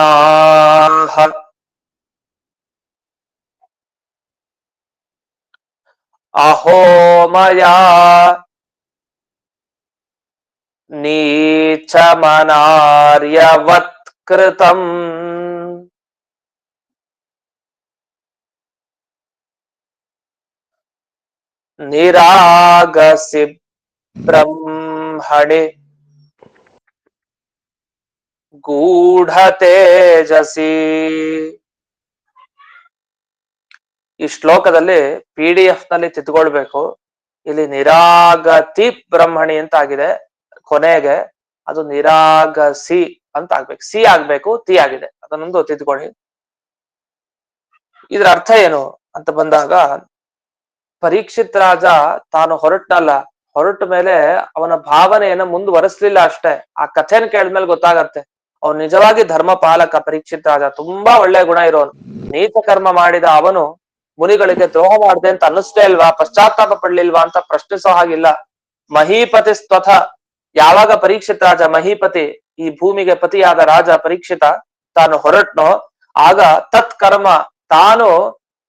ಅಹೋ ಮಯಾ ನೀಚಮನಾರ್ಯವತ್ಕೃತಂ ನಿರಾಗಸಿ ಬ್ರಹ್ಮಣಿ ಗೂಢ ತೇಜಸಿ. ಈ ಶ್ಲೋಕದಲ್ಲಿ PDF ನಲ್ಲಿ ತಿದ್ಕೊಳ್ಬೇಕು. ಇಲ್ಲಿ ನಿರಾಗತಿ ಬ್ರಹ್ಮಣಿ ಅಂತ ಆಗಿದೆ, ಕೊನೆಗೆ ಅದು ನಿರಾಗಸಿ ಅಂತ ಆಗ್ಬೇಕು, ಸಿ ಆಗ್ಬೇಕು, ತಿ ಆಗಿದೆ, ಅದನ್ನೊಂದು ತಿದ್ಕೊಳ್ಳಿ. ಇದ್ರ ಅರ್ಥ ಏನು ಅಂತ ಬಂದಾಗ, ಪರೀಕ್ಷಿತ್ ರಾಜ ತಾನು ಹೊರಟ್ನಲ್ಲ, ಹೊರಟ ಮೇಲೆ ಅವನ ಭಾವನೆಯನ್ನ ಮುಂದುವರೆಸ್ಲಿಲ್ಲ ಅಷ್ಟೇ. ಆ ಕಥೆನ ಕೇಳಿದ್ಮೇಲೆ ಗೊತ್ತಾಗತ್ತೆ ಅವ್ನು ನಿಜವಾಗಿ ಧರ್ಮ ಪಾಲಕ. ಪರೀಕ್ಷಿತ್ ರಾಜ ತುಂಬಾ ಒಳ್ಳೆ ಗುಣ ಇರೋನು. ನೀಚ ಕರ್ಮ ಮಾಡಿದ ಅವನು ಮುನಿಗಳಿಗೆ ದ್ರೋಹ ಮಾಡಿದೆ ಅಂತ ಅನ್ನಿಸ್ತೇ ಇಲ್ವಾ, ಪಶ್ಚಾತ್ತಾಪ ಪಡ್ಲಿಲ್ವಾ ಅಂತ ಪ್ರಶ್ನಿಸೋ ಹಾಗಿಲ್ಲ. ಮಹೀಪತಿ ಸ್ವಥ, ಯಾವಾಗ ಪರೀಕ್ಷಿತ್ ರಾಜ ಮಹೀಪತಿ, ಈ ಭೂಮಿಗೆ ಪತಿಯಾದ ರಾಜ ಪರೀಕ್ಷಿತ ತಾನು ಹೊರಟ್ನೋ, ಆಗ ತತ್ ಕರ್ಮ, ತಾನು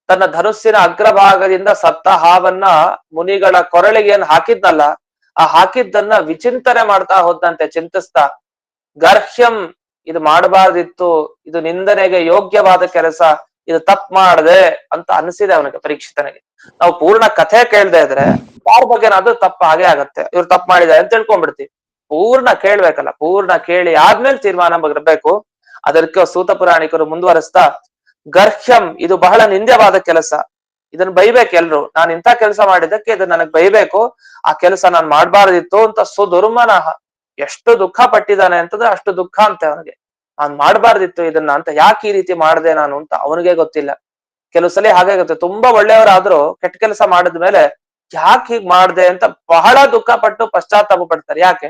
ತನ್ನ ಧನುಸ್ಸಿನ ಅಗ್ರಭಾಗದಿಂದ ಸತ್ತ ಹಾವನ್ನ ಮುನಿಗಳ ಕೊರಳಿಗೆ ಏನ್ ಹಾಕಿದ್ನಲ್ಲ, ಆ ಹಾಕಿದ್ದನ್ನ ವಿಚಿಂತನೆ ಮಾಡ್ತಾ ಹೋದಂತೆ, ಚಿಂತಿಸ್ತಾ, ಗರ್ಹ್ಯಂ, ಇದು ಮಾಡಬಾರ್ದಿತ್ತು, ಇದು ನಿಂದನೆಗೆ ಯೋಗ್ಯವಾದ ಕೆಲಸ, ಇದು ತಪ್ಪು ಮಾಡದೆ ಅಂತ ಅನಿಸಿದೆ ಅವನಿಗೆ, ಪರೀಕ್ಷಿತನಿಗೆ. ನಾವು ಪೂರ್ಣ ಕಥೆ ಕೇಳ್ದೆ ಇದ್ರೆ ಯಾರ ಬಗ್ಗೆನಾದ್ರೂ ತಪ್ಪು ಹಾಗೆ ಆಗತ್ತೆ, ಇವ್ರು ತಪ್ಪು ಮಾಡಿದ್ದಾರೆ ಅಂತ ತಿಳ್ಕೊಂಡ್ಬಿಡ್ತೀವಿ. ಪೂರ್ಣ ಕೇಳ್ಬೇಕಲ್ಲ, ಪೂರ್ಣ ಕೇಳಿ ಆದ್ಮೇಲೆ ತೀರ್ಮಾನ ಬರಬೇಕು. ಅದಕ್ಕೆ ಸೂತ ಪುರಾಣಿಕರು ಮುಂದುವರೆಸ್ತಾ, ಗರ್ಹ್ಯಂ, ಇದು ಬಹಳ ನಿಂದ್ಯವಾದ ಕೆಲಸ, ಇದನ್ನ ಬೈಬೇಕು ಎಲ್ರು, ನಾನು ಇಂಥ ಕೆಲಸ ಮಾಡಿದ್ದಕ್ಕೆ ಇದು ನನಗ್ ಬೈಬೇಕು, ಆ ಕೆಲಸ ನಾನು ಮಾಡ್ಬಾರ್ದಿತ್ತು ಅಂತ ಸುದುರ್ಮನಃ, ಎಷ್ಟು ದುಃಖ ಪಟ್ಟಿದ್ದಾನೆ ಅಂತಂದ್ರೆ ಅಷ್ಟು ದುಃಖ ಅಂತೆ ಅವನಿಗೆ. ನಾನ್ ಮಾಡ್ಬಾರ್ದಿತ್ತು ಇದನ್ನ ಅಂತ, ಯಾಕೆ ಈ ರೀತಿ ಮಾಡಿದೆ ನಾನು ಅಂತ ಅವನಿಗೆ ಗೊತ್ತಿಲ್ಲ. ಕೆಲವು ಸಲ ಹಾಗೆ ಆಗುತ್ತೆ, ತುಂಬಾ ಒಳ್ಳೆಯವರಾದ್ರೂ ಕೆಟ್ಟ ಕೆಲಸ ಮಾಡಿದ್ಮೇಲೆ ಯಾಕೆ ಹೀಗ್ ಮಾಡ್ದೆ ಅಂತ ಬಹಳ ದುಃಖ ಪಟ್ಟು ಪಶ್ಚಾತ್ತಾಪ ಪಡ್ತಾರೆ. ಯಾಕೆ?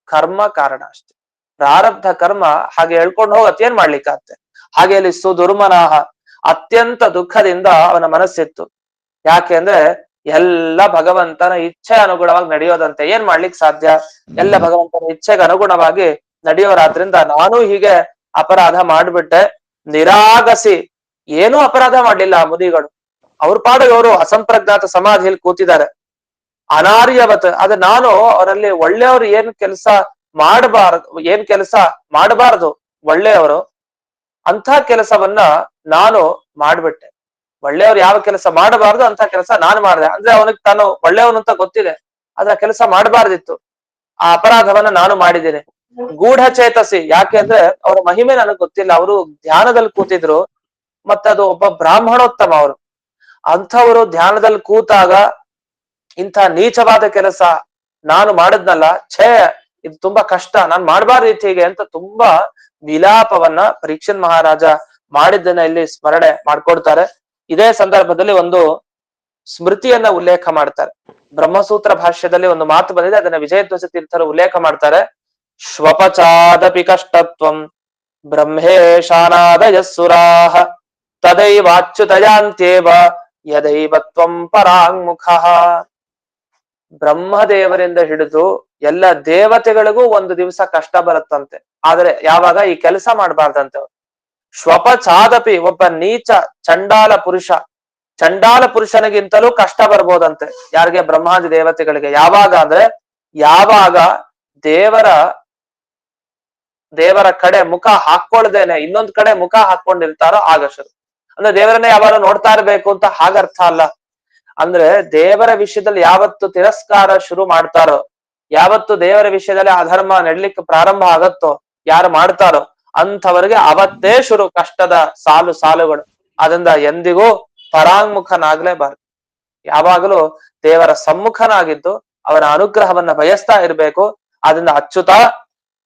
ಕರ್ಮ ಕಾರಣ ಅಷ್ಟೆ, ಪ್ರಾರಬ್ಧ ಕರ್ಮ ಹಾಗೆ ಹೇಳ್ಕೊಂಡು ಹೋಗತ್ತೆ, ಏನ್ ಮಾಡ್ಲಿಕ್ಕಾಗತ್ತೆ. ಹಾಗೆ ಅಲ್ಲಿ ಸುದುರ್ಮನಾಹ, ಅತ್ಯಂತ ದುಃಖದಿಂದ ಅವನ ಮನಸ್ಸಿತ್ತು. ಯಾಕೆ ಅಂದ್ರೆ ಎಲ್ಲ ಭಗವಂತನ ಇಚ್ಛೆ ಅನುಗುಣವಾಗಿ ನಡೆಯೋದಂತೆ, ಏನ್ ಮಾಡ್ಲಿಕ್ಕೆ ಸಾಧ್ಯ, ಎಲ್ಲ ಭಗವಂತನ ಇಚ್ಛೆಗೆ ಅನುಗುಣವಾಗಿ ನಡೆಯೋರಾದ್ರಿಂದ ನಾನು ಹೀಗೆ ಅಪರಾಧ ಮಾಡ್ಬಿಟ್ಟೆ. ನಿರಾಗಸಿ, ಏನೂ ಅಪರಾಧ ಮಾಡ್ಲಿಲ್ಲ ಆ ಮುನಿಗಳು, ಅವ್ರ ಪಾಡಿಗೆ ಅವರು ಅಸಂಪ್ರಜ್ಞಾತ ಸಮಾಧಿಯಲ್ಲಿ ಕೂತಿದ್ದಾರೆ. ಅನಾರ್ಯವತ್, ಆದ್ರೆ ನಾನು ಅವರಲ್ಲಿ ಒಳ್ಳೆಯವರು ಏನ್ ಕೆಲಸ ಮಾಡಬಾರದು ಒಳ್ಳೆಯವರು ಅಂಥ ಕೆಲಸವನ್ನ ನಾನು ಮಾಡ್ಬಿಟ್ಟೆ. ಒಳ್ಳೆಯವ್ರು ಯಾವ ಕೆಲಸ ಮಾಡಬಾರ್ದು ಅಂತ ಕೆಲಸ ನಾನು ಮಾಡಿದೆ. ಅಂದ್ರೆ ಅವನಿಗೆ ತಾನು ಒಳ್ಳೆಯವನು ಅಂತ ಗೊತ್ತಿದೆ, ಆದ್ರೆ ಆ ಕೆಲಸ ಮಾಡಬಾರ್ದಿತ್ತು, ಆ ಅಪರಾಧವನ್ನ ನಾನು ಮಾಡಿದ್ದೇನೆ. ಗೂಢ ಚೇತಸಿ, ಯಾಕೆ ಅಂದ್ರೆ ಅವರ ಮಹಿಮೆ ನನಗೆ ಗೊತ್ತಿಲ್ಲ, ಅವರು ಧ್ಯಾನದಲ್ಲಿ ಕೂತಿದ್ರು, ಮತ್ತದು ಒಬ್ಬ ಬ್ರಾಹ್ಮಣೋತ್ತಮ ಅವರು, ಅಂಥವರು ಧ್ಯಾನದಲ್ಲಿ ಕೂತಾಗ ಇಂಥ ನೀಚವಾದ ಕೆಲಸ ನಾನು ಮಾಡಿದ್ನಲ್ಲ, ಛೇ ಇದು ತುಂಬಾ ಕಷ್ಟ, ನಾನ್ ಮಾಡ್ಬಾರ್ದಿತ್ತು ಹೀಗೆ ಅಂತ ತುಂಬಾ ವಿಲಾಪವನ್ನ ಪರೀಕ್ಷಿತ್ ಮಹಾರಾಜ ಮಾಡಿದ್ದನ್ನ ಇಲ್ಲಿ ಸ್ಮರಣೆ ಮಾಡ್ಕೊಡ್ತಾರೆ. ಇದೇ ಸಂದರ್ಭದಲ್ಲಿ ಒಂದು ಸ್ಮೃತಿಯನ್ನ ಉಲ್ಲೇಖ ಮಾಡ್ತಾರೆ. ಬ್ರಹ್ಮಸೂತ್ರ ಭಾಷ್ಯದಲ್ಲಿ ಒಂದು ಮಾತು ಬಂದಿದೆ, ಅದನ್ನ ವಿಜಯಧ್ವಜ ತೀರ್ಥರು ಉಲ್ಲೇಖ ಮಾಡ್ತಾರೆ. ಶ್ವಪಚಾದಪಿ ಕಷ್ಟತ್ವಂ ಬ್ರಹ್ಮೇಶಾನಾದಯಸ್ಸುರಾಹ ತದೈವಾಚ್ಯುತಯಾಂತ್ಯೇವ ಯದೈವತ್ವಂ ಪರಾಂಗುಖಃ. ಬ್ರಹ್ಮದೇವರಿಂದ ಹಿಡಿದು ಎಲ್ಲ ದೇವತೆಗಳಿಗೂ ಒಂದು ದಿವಸ ಕಷ್ಟ ಬರುತ್ತಂತೆ, ಆದ್ರೆ ಯಾವಾಗ ಈ ಕೆಲಸ ಮಾಡಬಾರ್ದಂತೆ. ಶ್ವಪಚಾದಪಿ, ಒಬ್ಬ ನೀಚ ಚಂಡಾಲ ಪುರುಷನಿಗಿಂತಲೂ ಕಷ್ಟ ಬರ್ಬೋದಂತೆ. ಯಾರಿಗೆ? ಬ್ರಹ್ಮಾದಿ ದೇವತೆಗಳಿಗೆ. ಯಾವಾಗ ಅಂದ್ರೆ ಯಾವಾಗ ದೇವರ ಕಡೆ ಮುಖ ಹಾಕೊಳ್ದೇನೆ ಇನ್ನೊಂದ್ ಕಡೆ ಮುಖ ಹಾಕೊಂಡಿರ್ತಾರೋ ಆಗ ಶುರು. ಅಂದ್ರೆ ದೇವರನ್ನೇ ಯಾವಾಗ ನೋಡ್ತಾ ಇರ್ಬೇಕು ಅಂತ ಹಾಗರ್ಥ ಅಲ್ಲ. ಅಂದ್ರೆ ದೇವರ ವಿಷಯದಲ್ಲಿ ಯಾವತ್ತು ತಿರಸ್ಕಾರ ಶುರು ಮಾಡ್ತಾರೋ, ಯಾವತ್ತು ದೇವರ ವಿಷಯದಲ್ಲಿ ಅಧರ್ಮ ನಡ್ಲಿಕ್ಕೆ ಪ್ರಾರಂಭ ಆಗತ್ತೋ, ಯಾರು ಮಾಡ್ತಾರೋ ಅಂಥವರಿಗೆ ಅವತ್ತೇ ಶುರು ಕಷ್ಟದ ಸಾಲುಗಳು. ಅದರಿಂದ ಎಂದಿಗೂ ಪರಾಂಗುಖನಾಗ್ಲೇಬಾರ್ದು. ಯಾವಾಗಲೂ ದೇವರ ಸಮ್ಮುಖನಾಗಿದ್ದು ಅವರ ಅನುಗ್ರಹವನ್ನ ಬಯಸ್ತಾ ಇರ್ಬೇಕು. ಅದರಿಂದ ಅಚ್ಯುತ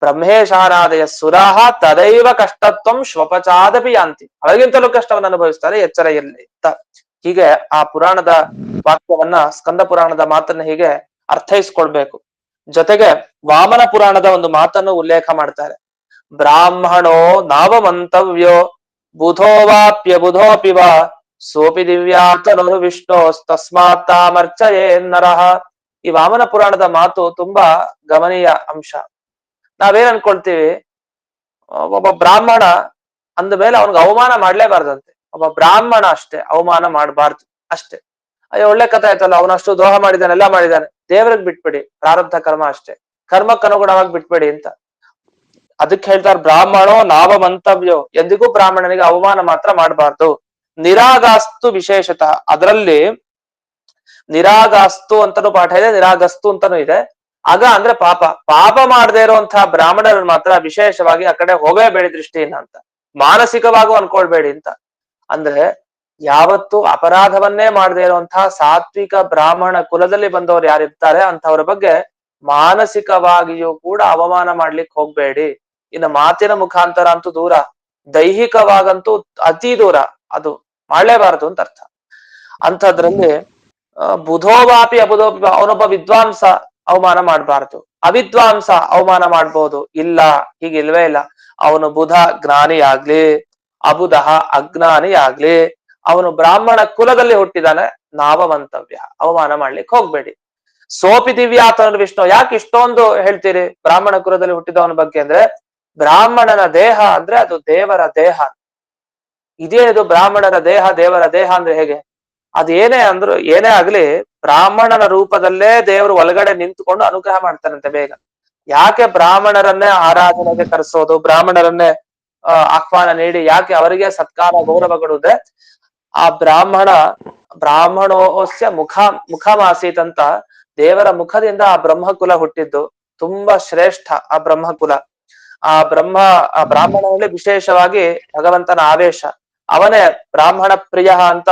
ಬ್ರಹ್ಮೇಶಾನಾದಯ ಸುರಾಹ ತದೈವ ಕಷ್ಟತ್ವಂ ಶ್ವಪಚಾದಪಿ ಯಾಂತಿ, ಅವರಿಗಿಂತಲೂ ಕಷ್ಟವನ್ನು ಅನುಭವಿಸ್ತಾರೆ, ಎಚ್ಚರ ಇರಲಿ ಅಂತ. ಹೀಗೆ ಆ ಪುರಾಣದ ವಾಕ್ಯವನ್ನ, ಸ್ಕಂದ ಪುರಾಣದ ಮಾತನ್ನ ಹೀಗೆ ಅರ್ಥೈಸ್ಕೊಳ್ಬೇಕು. ಜೊತೆಗೆ ವಾಮನ ಪುರಾಣದ ಒಂದು ಮಾತನ್ನು ಉಲ್ಲೇಖ ಮಾಡ್ತಾರೆ. ಬ್ರಾಹ್ಮಣೋ ನಾವಮಂತವ್ಯೋ ಬುಧೋವಾಪ್ಯ ಬುಧೋಪಿ ವಾ ಸೋಪಿ ದಿವ್ಯಾತನು ವಿಷ್ಣೋಸ್ತಸ್ಮಾತ್ ತಾಮರ್ಚಯೇ ನರಃ. ಈ ವಾಮನ ಪುರಾಣದ ಮಾತು ತುಂಬಾ ಗಮನೀಯ ಅಂಶ. ನಾವೇನ್ ಅನ್ಕೊಳ್ತೀವಿ, ಒಬ್ಬ ಬ್ರಾಹ್ಮಣ ಅಂದ ಮೇಲೆ ಅವನಿಗೆ ಅವಮಾನ ಮಾಡ್ಲೇಬಾರ್ದಂತೆ. ಒಬ್ಬ ಬ್ರಾಹ್ಮಣ ಅಷ್ಟೇ, ಅವಮಾನ ಮಾಡಬಾರ್ದು ಅಷ್ಟೇ. ಅಯ್ಯೋ ಒಳ್ಳೆ ಕಥೆ ಆಯ್ತಲ್ಲ, ಅವನಷ್ಟು ದ್ರೋಹ ಮಾಡಿದ್ದಾನೆ, ಎಲ್ಲ ಮಾಡಿದ್ದಾನೆ, ದೇವರಿಗೆ ಬಿಟ್ಬಿಡಿ, ಪ್ರಾರಬ್ಧ ಕರ್ಮ ಅಷ್ಟೇ. ಕರ್ಮಕ್ಕನುಗುಣವಾಗಿ ಬಿಟ್ಬೇಡಿ ಅಂತ. ಅದಕ್ಕೆ ಹೇಳ್ತಾರೆ ಬ್ರಾಹ್ಮಣೋ ನಾವ ಮಂತವ್ಯೋ, ಎಂದಿಗೂ ಬ್ರಾಹ್ಮಣನಿಗೆ ಅವಮಾನ ಮಾತ್ರ ಮಾಡಬಾರ್ದು. ನಿರಾಗಾಸ್ತು ವಿಶೇಷತಃ, ಅದರಲ್ಲಿ ನಿರಾಗಾಸ್ತು ಅಂತಾನು ಪಾಠ ಇದೆ, ನಿರಾಗಸ್ತು ಅಂತಾನು ಇದೆ. ಅಗ ಅಂದ್ರೆ ಪಾಪ, ಪಾಪ ಮಾಡದೇ ಇರುವಂತಹ ಬ್ರಾಹ್ಮಣರನ್ನು ಮಾತ್ರ ವಿಶೇಷವಾಗಿ ಆ ಕಡೆ ಹೋಗಬೇಡಿ ದೃಷ್ಟಿಯಿಂದ ಅಂತ, ಮಾನಸಿಕವಾಗೂ ಅನ್ಕೊಳ್ಬೇಡಿ ಅಂತ. ಅಂದ್ರೆ ಯಾವತ್ತು ಅಪರಾಧವನ್ನೇ ಮಾಡದೇ ಇರುವಂತಹ ಸಾತ್ವಿಕ ಬ್ರಾಹ್ಮಣ ಕುಲದಲ್ಲಿ ಬಂದವರು ಯಾರಿರ್ತಾರೆ ಅಂತವ್ರ ಬಗ್ಗೆ ಮಾನಸಿಕವಾಗಿಯೂ ಕೂಡ ಅವಮಾನ ಮಾಡ್ಲಿಕ್ಕೆ ಹೋಗ್ಬೇಡಿ. ಇನ್ನು ಮಾತಿನ ಮುಖಾಂತರ ಅಂತೂ ದೂರ, ದೈಹಿಕವಾಗಂತೂ ಅತಿ ದೂರ, ಅದು ಮಾಡಲೇಬಾರದು ಅಂತ ಅರ್ಥ. ಅಂಥದ್ರಲ್ಲಿ ಬುಧೋವಾಪಿ ಅಬುಧೋಪಿ, ಅವನೊಬ್ಬ ವಿದ್ವಾಂಸ, ಅವಮಾನ ಮಾಡಬಾರದು. ಅವಿದ್ವಾಂಸ ಅವಮಾನ ಮಾಡ್ಬೋದು, ಇಲ್ಲ, ಹೀಗಿಲ್ವೇ ಇಲ್ಲ. ಅವನು ಬುಧ ಜ್ಞಾನಿ ಆಗ್ಲಿ, ಅಬುಧ ಅಜ್ಞಾನಿ ಆಗ್ಲಿ, ಅವನು ಬ್ರಾಹ್ಮಣ ಕುಲದಲ್ಲಿ ಹುಟ್ಟಿದಾನೆ, ನಾವ ಮಂತವ್ಯ, ಅವಮಾನ ಮಾಡ್ಲಿಕ್ಕೆ ಹೋಗ್ಬೇಡಿ. ಸೋಪಿ ದಿವ್ಯಾತನ ವಿಷ್ಣು, ಯಾಕೆ ಇಷ್ಟೊಂದು ಹೇಳ್ತೀರಿ ಬ್ರಾಹ್ಮಣ ಕುಲದಲ್ಲಿ ಹುಟ್ಟಿದವನ ಬಗ್ಗೆ ಅಂದ್ರೆ, ಬ್ರಾಹ್ಮಣನ ದೇಹ ಅಂದ್ರೆ ಅದು ದೇವರ ದೇಹ. ಇದೇನಿದು ಬ್ರಾಹ್ಮಣರ ದೇಹ ದೇವರ ದೇಹ ಅಂದ್ರೆ ಹೇಗೆ? ಅದೇನೇ ಅಂದ್ರು ಏನೇ ಆಗ್ಲಿ, ಬ್ರಾಹ್ಮಣನ ರೂಪದಲ್ಲೇ ದೇವರು ಒಳಗಡೆ ನಿಂತುಕೊಂಡು ಅನುಗ್ರಹ ಮಾಡ್ತಾನಂತೆ ಬೇಗ. ಯಾಕೆ ಬ್ರಾಹ್ಮಣರನ್ನೇ ಆರಾಧನೆಗೆ ಕರೆಸೋದು, ಬ್ರಾಹ್ಮಣರನ್ನೇ ಆಹ್ವಾನ ನೀಡಿ ಯಾಕೆ ಅವರಿಗೆ ಸತ್ಕಾರ ಗೌರವಗಳು ಅಂದ್ರೆ, ಆ ಬ್ರಾಹ್ಮಣೋಸ್ಯ ಮುಖಮಾಸೀತ್ ಅಂತ, ದೇವರ ಮುಖದಿಂದ ಆ ಬ್ರಹ್ಮಕುಲ ಹುಟ್ಟಿದ್ದು ತುಂಬಾ ಶ್ರೇಷ್ಠ. ಆ ಬ್ರಹ್ಮಕುಲ, ಆ ಬ್ರಾಹ್ಮಣನಲ್ಲಿ ವಿಶೇಷವಾಗಿ ಭಗವಂತನ ಆವೇಶ, ಅವನೇ ಬ್ರಾಹ್ಮಣ ಪ್ರಿಯ ಅಂತ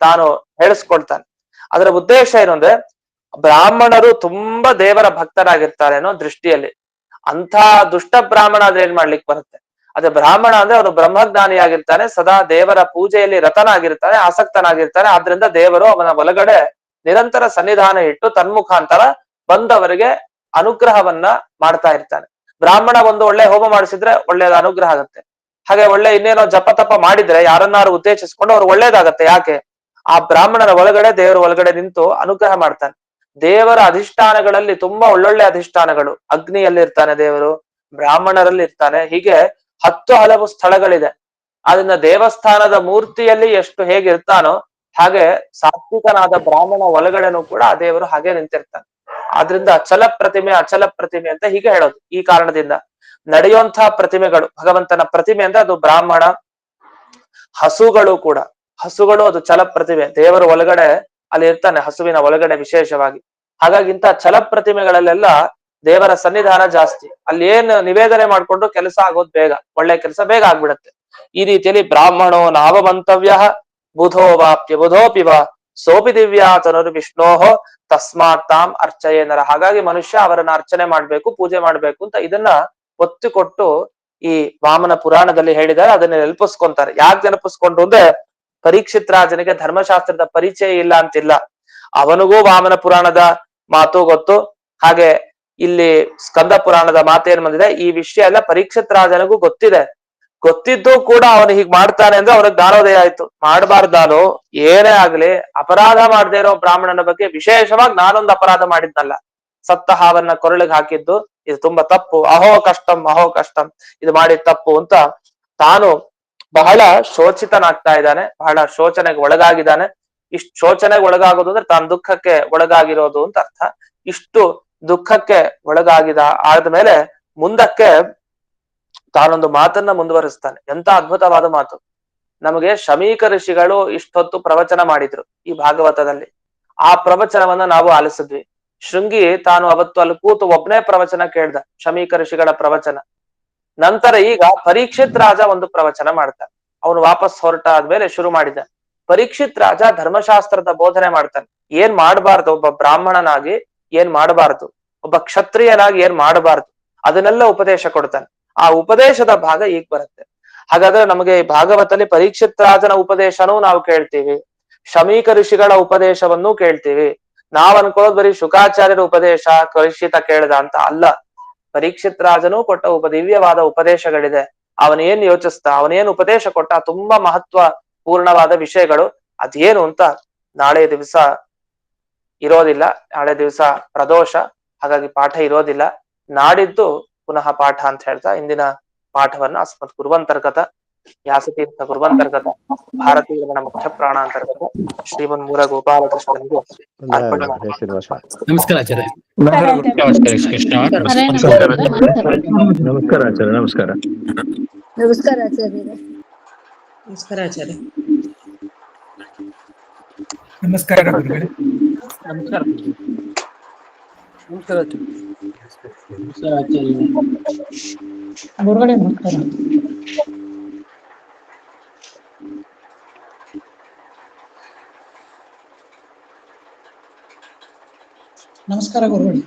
ತಾನು ಹೇಳಿಸ್ಕೊಳ್ತಾನೆ. ಅದರ ಉದ್ದೇಶ ಏನು ಅಂದ್ರೆ, ಬ್ರಾಹ್ಮಣರು ತುಂಬಾ ದೇವರ ಭಕ್ತರಾಗಿರ್ತಾರೆ ಅನ್ನೋ ದೃಷ್ಟಿಯಲ್ಲಿ. ಅಂಥ ದುಷ್ಟ ಬ್ರಾಹ್ಮಣ ಅದ್ರ ಏನ್ ಮಾಡ್ಲಿಕ್ಕೆ ಬರುತ್ತೆ? ಅದೇ ಬ್ರಾಹ್ಮಣ ಅಂದ್ರೆ ಅವನು ಬ್ರಹ್ಮಜ್ಞಾನಿಯಾಗಿರ್ತಾನೆ, ಸದಾ ದೇವರ ಪೂಜೆಯಲ್ಲಿ ರತನಾಗಿರ್ತಾನೆ, ಆಸಕ್ತನಾಗಿರ್ತಾನೆ. ಆದ್ರಿಂದ ದೇವರು ಅವನ ಒಳಗಡೆ ನಿರಂತರ ಸನ್ನಿಧಾನ ಇಟ್ಟು ತನ್ಮುಖಾಂತರ ಬಂದವರಿಗೆ ಅನುಗ್ರಹವನ್ನ ಮಾಡ್ತಾ ಇರ್ತಾನೆ. ಬ್ರಾಹ್ಮಣ ಒಂದು ಒಳ್ಳೆ ಹೋಮ ಮಾಡಿಸಿದ್ರೆ ಒಳ್ಳೇದ ಅನುಗ್ರಹ ಆಗುತ್ತೆ. ಹಾಗೆ ಒಳ್ಳೆ ಇನ್ನೇನೋ ಜಪ ತಪ ಮಾಡಿದ್ರೆ ಯಾರನ್ನಾರು ಉದ್ದೇಶಿಸ್ಕೊಂಡು ಅವ್ರು ಒಳ್ಳೇದಾಗತ್ತೆ. ಯಾಕೆ? ಆ ಬ್ರಾಹ್ಮಣರ ಒಳಗಡೆ ದೇವರ ಒಳಗಡೆ ನಿಂತು ಅನುಗ್ರಹ ಮಾಡ್ತಾನೆ. ದೇವರ ಅಧಿಷ್ಠಾನಗಳಲ್ಲಿ ತುಂಬಾ ಒಳ್ಳೊಳ್ಳೆ ಅಧಿಷ್ಠಾನಗಳು, ಅಗ್ನಿಯಲ್ಲಿರ್ತಾನೆ ದೇವರು, ಬ್ರಾಹ್ಮಣರಲ್ಲಿ ಇರ್ತಾನೆ, ಹೀಗೆ 10 ಹಲವು ಸ್ಥಳಗಳಿದೆ. ಅದನ್ನ ದೇವಸ್ಥಾನದ ಮೂರ್ತಿಯಲ್ಲಿ ಎಷ್ಟು ಹೇಗಿರ್ತಾನೋ ಹಾಗೆ ಸಾತ್ವಿಕನಾದ ಬ್ರಾಹ್ಮಣ ಒಳಗಡೆನೂ ಕೂಡ ಆ ದೇವರು ಹಾಗೆ ನಿಂತಿರ್ತಾನೆ. ಆದ್ರಿಂದ ಅಚಲ ಪ್ರತಿಮೆ ಅಚಲ ಪ್ರತಿಮೆ ಅಂತ ಹೀಗೆ ಹೇಳೋದು ಈ ಕಾರಣದಿಂದ. ನಡೆಯುವಂತಹ ಪ್ರತಿಮೆಗಳು, ಭಗವಂತನ ಪ್ರತಿಮೆ ಅಂದ್ರೆ ಅದು ಬ್ರಾಹ್ಮಣ. ಹಸುಗಳು ಕೂಡ, ಹಸುಗಳು ಅದು ಛಲ ಪ್ರತಿಮೆ, ದೇವರ ಒಳಗಡೆ ಅಲ್ಲಿ ಇರ್ತಾನೆ ಹಸುವಿನ ಒಳಗಡೆ ವಿಶೇಷವಾಗಿ. ಹಾಗಾಗಿ ಇಂಥ ಛಲ ಪ್ರತಿಮೆಗಳಲ್ಲೆಲ್ಲ ದೇವರ ಸನ್ನಿಧಾನ ಜಾಸ್ತಿ. ಅಲ್ಲಿ ಏನ್ ನಿವೇದನೆ ಮಾಡ್ಕೊಂಡು ಕೆಲಸ ಆಗೋದು ಬೇಗ, ಒಳ್ಳೆ ಕೆಲಸ ಬೇಗ ಆಗ್ಬಿಡತ್ತೆ. ಈ ರೀತಿಯಲ್ಲಿ ಬ್ರಾಹ್ಮಣೋ ನಾವ ಮಂತವ್ಯ ಬುಧೋ ವಾಪ್ಯ ಬುಧೋಪಿ ವಾ ಸೋಪಿ ದಿವ್ಯಾತನರು ವಿಷ್ಣೋಹೋ ತಸ್ಮಾತ್ ತಾಂ ಅರ್ಚಯೇನರ. ಹಾಗಾಗಿ ಮನುಷ್ಯ ಅವರನ್ನ ಅರ್ಚನೆ ಮಾಡ್ಬೇಕು, ಪೂಜೆ ಮಾಡ್ಬೇಕು ಅಂತ ಇದನ್ನ ಒತ್ತು ಕೊಟ್ಟು ಈ ವಾಮನ ಪುರಾಣದಲ್ಲಿ ಹೇಳಿದ್ದಾರೆ. ಅದನ್ನ ನೆನಪಿಸ್ಕೊಂತಾರೆ. ಯಾಕೆ ನೆನಪಿಸ್ಕೊಂಡ್ರು ಅಂದ್ರೆ, ಪರೀಕ್ಷಿತ್ ರಾಜನಿಗೆ ಧರ್ಮಶಾಸ್ತ್ರದ ಪರಿಚಯ ಇಲ್ಲ ಅಂತಿಲ್ಲ, ಅವನಿಗೂ ವಾಮನ ಪುರಾಣದ ಮಾತು ಗೊತ್ತು. ಹಾಗೆ ಇಲ್ಲಿ ಸ್ಕಂದ ಪುರಾಣದ ಮಾತೇನ್ ಬಂದಿದೆ, ಈ ವಿಷಯ ಎಲ್ಲ ಪರೀಕ್ಷಿತ್ ರಾಜನಿಗೂ ಗೊತ್ತಿದೆ. ಗೊತ್ತಿದ್ದು ಕೂಡ ಅವನು ಹೀಗ್ ಮಾಡ್ತಾನೆ ಅಂದ್ರೆ ಅವನಿಗೆ ಜ್ಞಾನೋದಯ ಆಯ್ತು. ಮಾಡಬಾರ್ದಾನು ಏನೇ ಆಗ್ಲಿ, ಅಪರಾಧ ಮಾಡದೇ ಇರೋ ಬ್ರಾಹ್ಮಣನ ಬಗ್ಗೆ ವಿಶೇಷವಾಗಿ ನಾನೊಂದು ಅಪರಾಧ ಮಾಡಿದ್ನಲ್ಲ, ಸತ್ತ ಹಾವನ್ನ ಕೊರಳಿಗೆ ಹಾಕಿದ್ದು, ಇದು ತುಂಬಾ ತಪ್ಪು, ಅಹೋ ಕಷ್ಟಂ, ಇದು ಮಾಡಿದ ತಪ್ಪು ಅಂತ ತಾನು ಬಹಳ ಶೋಚಿತನಾಗ್ತಾ ಇದ್ದಾನೆ, ಬಹಳ ಶೋಚನೆಗೆ ಒಳಗಾಗಿದ್ದಾನೆ. ಇಷ್ಟು ಶೋಚನೆಗೆ ಒಳಗಾಗೋದು ಅಂದ್ರೆ ತಾನು ದುಃಖಕ್ಕೆ ಒಳಗಾಗಿರೋದು ಅಂತ ಅರ್ಥ. ಇಷ್ಟು ದುಃಖಕ್ಕೆ ಆದ್ಮೇಲೆ ಮುಂದಕ್ಕೆ ತಾನೊಂದು ಮಾತನ್ನ ಮುಂದುವರಿಸ್ತಾನೆ. ಎಂತ ಅದ್ಭುತವಾದ ಮಾತು! ನಮಗೆ ಶಮೀಕ ಋಷಿಗಳು ಇಷ್ಟೊತ್ತು ಪ್ರವಚನ ಮಾಡಿದ್ರು ಈ ಭಾಗವತದಲ್ಲಿ. ಆ ಪ್ರವಚನವನ್ನ ನಾವು ಆಲಿಸಿದ್ವಿ. ಶೃಂಗಿ ತಾನು ಅವತ್ತು ಅಲ್ಲಿ ಕೂತು ಒಬ್ಬನೇ ಪ್ರವಚನ ಕೇಳ್ದ, ಶಮೀಕ ಋಷಿಗಳ ಪ್ರವಚನ. ನಂತರ ಈಗ ಪರೀಕ್ಷಿತ್ ರಾಜ ಒಂದು ಪ್ರವಚನ ಮಾಡ್ತಾನೆ. ಅವನು ವಾಪಸ್ ಹೊರಟ ಆದ್ಮೇಲೆ ಶುರು ಮಾಡಿದ. ಪರೀಕ್ಷಿತ್ ರಾಜ ಧರ್ಮಶಾಸ್ತ್ರದ ಬೋಧನೆ ಮಾಡ್ತಾನೆ. ಏನ್ ಮಾಡಬಾರ್ದು, ಒಬ್ಬ ಬ್ರಾಹ್ಮಣನಾಗಿ ಏನ್ ಮಾಡಬಾರ್ದು, ಒಬ್ಬ ಕ್ಷತ್ರಿಯನಾಗಿ ಏನ್ ಮಾಡಬಾರ್ದು, ಅದನ್ನೆಲ್ಲ ಉಪದೇಶ ಕೊಡ್ತಾನೆ. ಆ ಉಪದೇಶದ ಭಾಗ ಈಗ ಬರುತ್ತೆ. ಹಾಗಾದ್ರೆ ನಮಗೆ ಈ ಭಾಗವತಲ್ಲಿ ಪರೀಕ್ಷಿತ್ ರಾಜನ ಉಪದೇಶನೂ ನಾವು ಕೇಳ್ತೀವಿ, ಶಮೀಕ ಋಷಿಗಳ ಉಪದೇಶವನ್ನೂ ಕೇಳ್ತೀವಿ. ನಾವ್ ಅನ್ಕೊಳ್ಳೋದು ಬರೀ ಶುಕಾಚಾರ್ಯರ ಉಪದೇಶ ಪರೀಕ್ಷಿತ ಕೇಳ್ದ ಅಂತ ಅಲ್ಲ. ಪರೀಕ್ಷಿತ್ ರಾಜನೂ ಕೊಟ್ಟ ದಿವ್ಯವಾದ ಉಪದೇಶಗಳಿದೆ. ಅವನೇನ್ ಯೋಚಿಸ್ತಾ, ಅವನೇನ್ ಉಪದೇಶ ಕೊಟ್ಟ, ತುಂಬಾ ಮಹತ್ವ ಪೂರ್ಣವಾದ ವಿಷಯಗಳು. ಅದೇನು ಅಂತ ನಾಳೆ ದಿವಸ ಇರೋದಿಲ್ಲ. ನಾಳೆ ದಿವಸ ಪ್ರದೋಷ, ಹಾಗಾಗಿ ಪಾಠ ಇರೋದಿಲ್ಲ. ನಾಡಿದ್ದು ಪುನಃ ಪಾಠ ಅಂತ ಹೇಳ್ತಾ ಇಂದಿನ ಪಾಠವನ್ನ ಅಸ್ಮತ್ ಕುರುವಂತರ್ಗತ ವ್ಯಾಸತೀರ್ಥ ಗುರುವಂತರ್ಗತ ಭಾರತೀಯ ರಮಣ ಮುಖ್ಯ ಪ್ರಾಣಾಂತರ್ಗತ ಶ್ರೀಮನ್ ಮೂಲ ಗೋಪಾಲಕೃಷ್ಣನಿಗೆ ಅರ್ಪಣೆ ಮಾಡಿ. ನಮಸ್ಕಾರ ಆಚಾರ್ಯ. ನಮಸ್ಕಾರ ಕೃಷ್ಣ. ನಮಸ್ಕಾರ ಆಚಾರ್ಯ. ನಮಸ್ಕಾರ. ನಮಸ್ಕಾರ ಆಚಾರ್ಯರೇ. ನಮಸ್ಕಾರ ಆಚಾರ್ಯ. ನಮಸ್ಕಾರ ಗುರುಗಳೇ. ನಮಸ್ಕಾರ. ನಮಸ್ಕಾರ ಗುರುಗಳೇ ನಮಸ್ಕಾರ. ನಮಸ್ಕಾರ ಗುರುಗಳೇ.